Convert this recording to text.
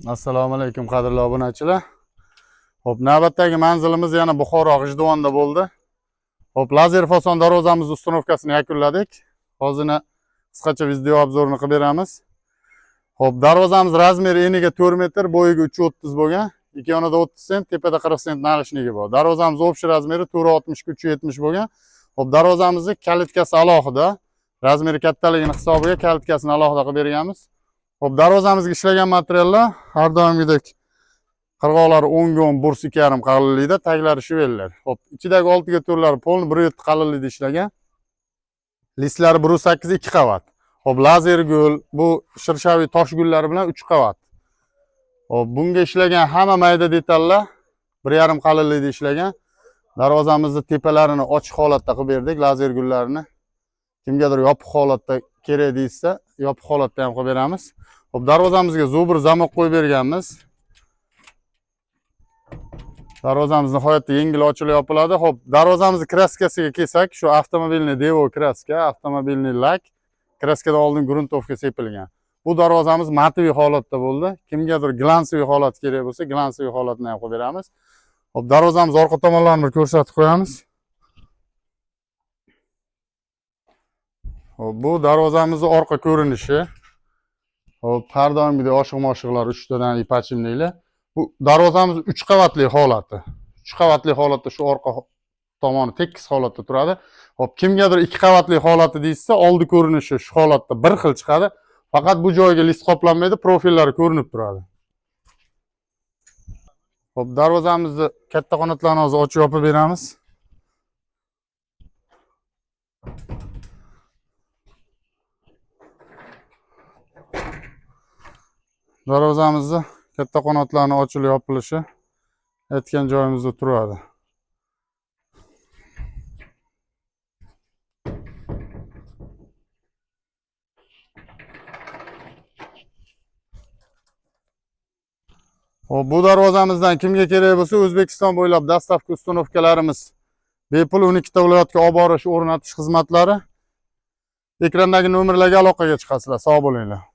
Assalomu alaykum qadrli obunachilar. Xo'p, navbatdagi manzilimiz yana Buxoro G'ijduvonda bo'ldi. Xo'p, lazer fason darvozamiz ustunovkasini yakunladik. Hozirna qisqacha video obzorini qilib beramiz. Xo'p, darvozamiz razmeri eniga 4 metr, bo'yiga 3.30 bo'lgan. Ikki yonida 30 sent, tepada 40 sent nalishligi bor. Darvozamiz общий razmeri 4.60 ga 3.70 bo'lgan. Xo'p, darvozamizning kalitkasi alohida. Razmeri kattaligini hisobiga kalitkasini alohida qilib berganmiz. Xo'p, darvozamizga ishlagan materiallar har doimgidek qirg'oqlari 10 ga 10 burs 2,5 qalinlikda, taglari shivellar. Xo'p, ichidagi oltiga to'rlari polni 1.7 qalinlikda ishlagan. Listlari 1.8 2 qavat. Xo'p, lazer gul, bu shirshaviy tosh gullari bilan 3 qavat. Xo'p, bunga ishlagan hamma mayda detallar 1.5 qalinlikda ishlagan. Darvozamizning tepalarini ochiq holatda qilib berdik, lazer gullarini. Kimgadir yopiq holatda kerak deysa, yopiq holatda ham qilib beramiz. Xo'p, darvozamizga zubr zamok qo'yib berganmiz. Darvozamiz nihoyatda yengil ochilib yopiladi. Xo'p, darvozamizning kraskasiga kelsak, shu avtomobilni devo kraska, avtomobilni lak, kraskadan oldin gruntovka sepilgan. Bu darvozamiz matoviy holatda bo'ldi. Kimgadir glansiy holat kerak bo'lsa, glansiy holatni ham qilib beramiz. Xo'p, darvozamiz orqa tomonlarini ko'rsatib qo'yamiz. Xo'p, bu darvozamizning orqa ko'rinishi. Xo'p, har doimgidek oshiq-moshiqlar 3 tadan ipachimliklar. Bu darvozamiz 3 qavatli holati. 3 qavatli holatda shu orqa tomoni tekis holatda turadi. Xo'p, kimgadir 2 qavatli holati deysa, oldi ko'rinishi shu holatda bir xil chiqadi. Faqat bu joyiga list qoplanmaydi, profillari ko'rinib turadi. Xo'p, darvozamizni katta qanotlarini hozir ochib yopib beramiz. Darvozamizni katta qanotlarni ochilib yopilishi aytgan joyimizda turadi. Xo'p, bu darvozamizdan kimga kerak bo'lsa, O'zbekiston bo'ylab dastavka ustunovkalarimiz bepul 12 ta viloyatga olib borish, o'rnatish xizmatlari. Ekrandagi nomerlarga aloqaga chiqasizlar. Sog' bo'linglar.